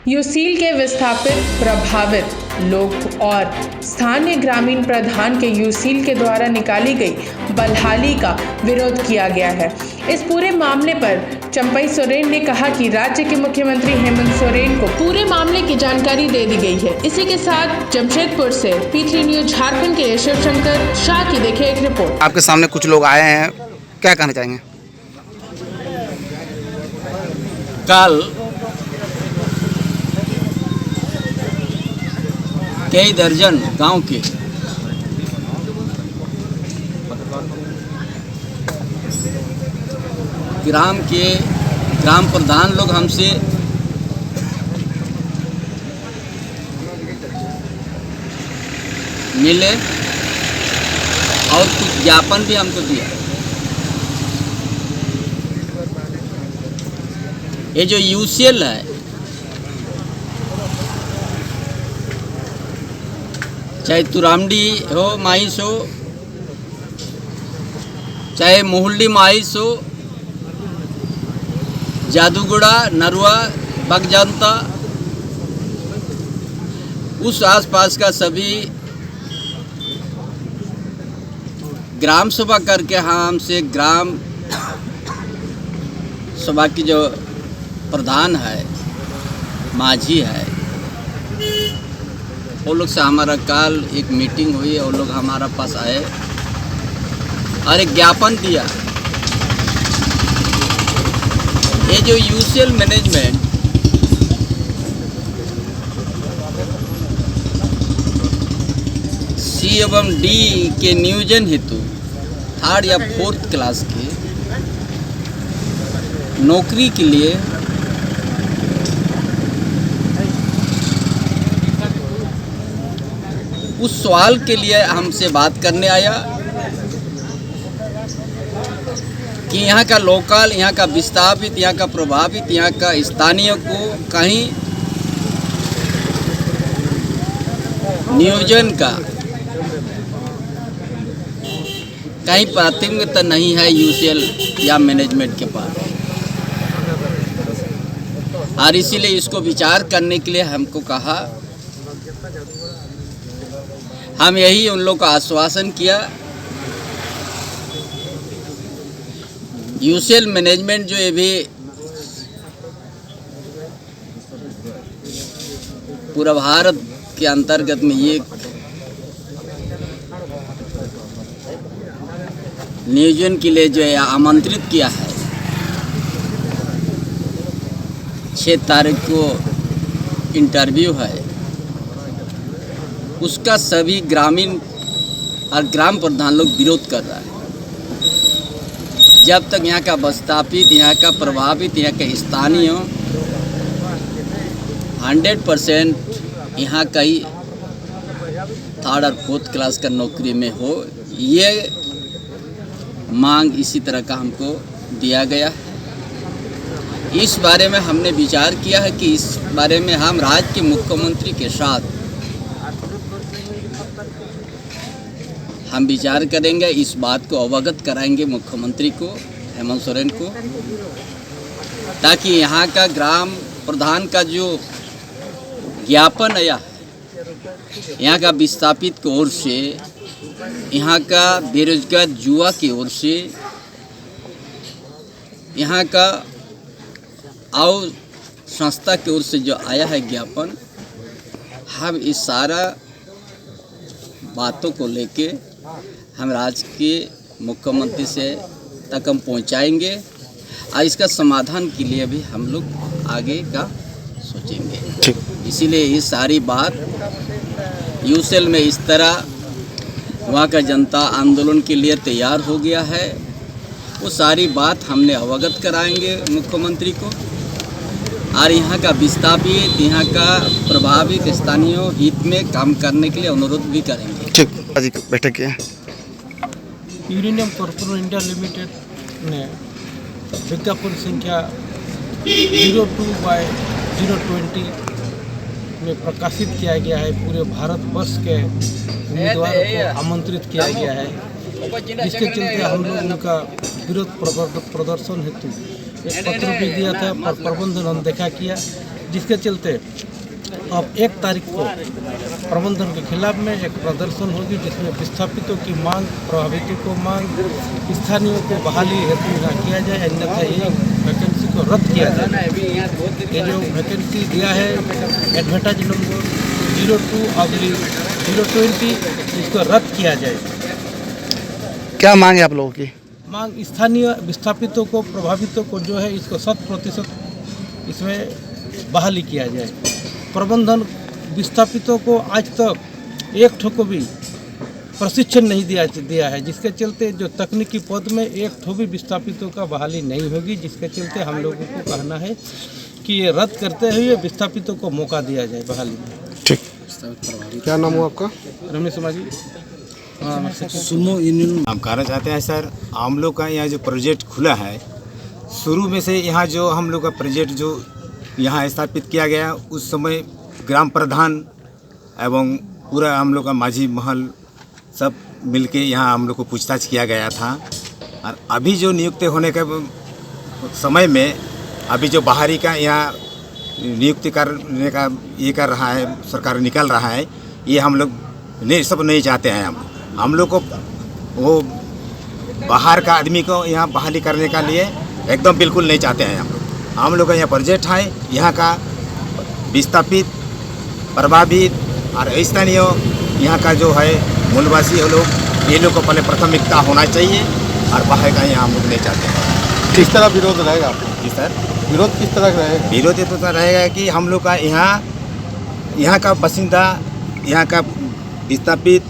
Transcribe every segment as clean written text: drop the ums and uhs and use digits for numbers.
UCIL के विस्थापित प्रभावित लोग और स्थानीय ग्रामीण प्रधान के यूसील के द्वारा निकाली गई बहाली का विरोध किया गया है। इस पूरे मामले पर चंपई सोरेन ने कहा कि राज्य के मुख्यमंत्री हेमंत सोरेन को पूरे मामले की जानकारी दे दी गई है। इसी के साथ जमशेदपुर से P3 न्यूज झारखंड के शिवशंकर शाह की देखिए एक रिपोर्ट। आपके सामने कुछ लोग आए हैं, क्या कहना चाहेंगे? कल कई दर्जन गांव के ग्राम प्रधान लोग हमसे मिले और कुछ ज्ञापन भी हमको दिया। ये जो यूसीएल है, चाहे तुरामडी हो, माइस हो, चाहे मोहल्ली माइस हो, जादूगुड़ा, नरवा, बगजंता, उस आसपास का सभी ग्राम सभा करके हमसे ग्राम सभा की जो प्रधान है, माझी है, वो लोग से हमारा कल एक मीटिंग हुई और लोग हमारा पास आए और एक ज्ञापन दिया। ये जो यूसीएल मैनेजमेंट C एवं D के नियोजन हेतु 3rd या 4th क्लास के नौकरी के लिए उस सवाल के लिए हमसे बात करने आया कि यहाँ का लोकल, यहाँ का विस्थापित, यहाँ का प्रभावित, यहाँ का स्थानीय को कहीं नियोजन का कहीं प्राथमिकता नहीं है यूसीएल या मैनेजमेंट के पास, और इसीलिए इसको विचार करने के लिए हमको कहा। हम यही उन लोग को आश्वासन किया। यूसीएल मैनेजमेंट जो ये भी पूरा भारत के अंतर्गत में ये नियोजन के लिए जो है आमंत्रित किया है, 6 तारीख को इंटरव्यू है, उसका सभी ग्रामीण और ग्राम प्रधान लोग विरोध कर रहा है। जब तक यहाँ का विस्थापित, यहाँ का प्रभावित, यहाँ के स्थानीय 100% यहाँ का ही 3rd और 4th क्लास का नौकरी में हो, ये मांग इसी तरह का हमको दिया गया है। इस बारे में हमने विचार किया है कि इस बारे में हम राज्य के मुख्यमंत्री के साथ हम विचार करेंगे, इस बात को अवगत कराएंगे मुख्यमंत्री को, हेमंत सोरेन को, ताकि यहाँ का ग्राम प्रधान का जो ज्ञापन आया है, यहाँ का विस्थापित की ओर से, यहाँ का बेरोजगार युवा की ओर से, यहाँ का और संस्था की ओर से जो आया है ज्ञापन, हम इस सारा बातों को लेके हम राज्य के मुख्यमंत्री से तक हम पहुँचाएंगे और इसका समाधान के लिए भी हम लोग आगे का सोचेंगे। इसीलिए ये सारी बात यूसीएल में इस तरह वहाँ का जनता आंदोलन के लिए तैयार हो गया है, वो सारी बात हमने अवगत कराएंगे मुख्यमंत्री को, और यहाँ का विस्थापित, यहाँ का प्रभावित स्थानीय हित में काम करने के लिए अनुरोध भी करेंगे। ठीक, बैठक किया। यूरेनियम कॉर्पोरेशन इंडिया लिमिटेड ने विज्ञापन संख्या 02/020 में प्रकाशित किया गया है। पूरे भारतवर्ष के उम्मीदवारों को आमंत्रित किया गया है, जिसके चलते हम लोग उनका विरोध प्रदर्शन हेतु एक पत्र भी दिया था, पर प्रबंधन अनदेखा किया। जिसके चलते अब 1 तारीख को प्रबंधन के खिलाफ में एक प्रदर्शन होगी, जिसमें विस्थापितों की मांग, प्रभावितों को मांग, स्थानीयों को बहाली हेतु यहाँ किया जाए, अन्यथा ये वैकेंसी को रद्द किया जाए। ये जो वैकेंसी दिया है एडवर्टाइज नंबर 02/020, इसको रद्द किया जाए। क्या मांग है आप लोगों की? मांग स्थानीय विस्थापितों को, प्रभावितों को जो है इसको 100% इसमें बहाली किया जाए। प्रबंधन विस्थापितों को आज तक एक ठो को भी प्रशिक्षण नहीं दिया है, जिसके चलते जो तकनीकी पद में एक ठो भी विस्थापितों का बहाली नहीं होगी, जिसके चलते हम लोगों को कहना है कि ये रद्द करते हुए विस्थापितों को मौका दिया जाए बहाली में। ठीक। क्या नाम हुआ आपका? रमेश माझी। सुनो यूनियन। हम कहना चाहते हैं सर, हम लोग का यहाँ जो प्रोजेक्ट खुला है, शुरू में से यहाँ जो हम लोग का प्रोजेक्ट जो यहाँ स्थापित किया गया, उस समय ग्राम प्रधान एवं पूरा हम लोग का माझी महल सब मिलके यहाँ हम लोग को पूछताछ किया गया था। और अभी जो नियुक्त होने के समय में अभी जो बाहरी का यहाँ नियुक्ति करने का ये कर रहा है, सरकार निकल रहा है, ये हम लोग सब नहीं चाहते हैं। हम लोग को वो बाहर का आदमी को यहाँ बहाली करने का लिए एकदम बिल्कुल नहीं चाहते हैं। हम लोग का यहाँ प्रोजेक्ट है, यहाँ का विस्थापित, प्रभावित और स्थानीय यहाँ का जो है मूलवासी लोग, ये लोग को पहले प्राथमिकता होना चाहिए और बाहर का यहाँ हम लोग नहीं चाहते हैं। किस तरह विरोध रहेगा? जी सर, विरोध किस तरह का रहेगा? विरोध ये तो रहेगा कि हम लोग का यहाँ का बासिंदा, यहाँ का विस्थापित,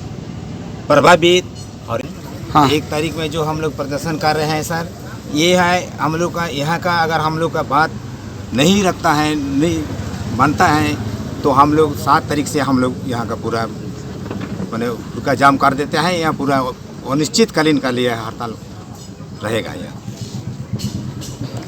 प्रभावित और हाँ। 1 तारीख में जो हम लोग प्रदर्शन कर रहे हैं सर, ये है हम लोग का यहाँ का, अगर हम लोग का बात नहीं रखता है, नहीं मानता है, तो हम लोग 7 तारीख से हम लोग यहाँ का पूरा मैंने उसका जाम कर देते हैं। यहाँ पूरा अनिश्चितकालीन का लिए हड़ताल रहेगा यहाँ।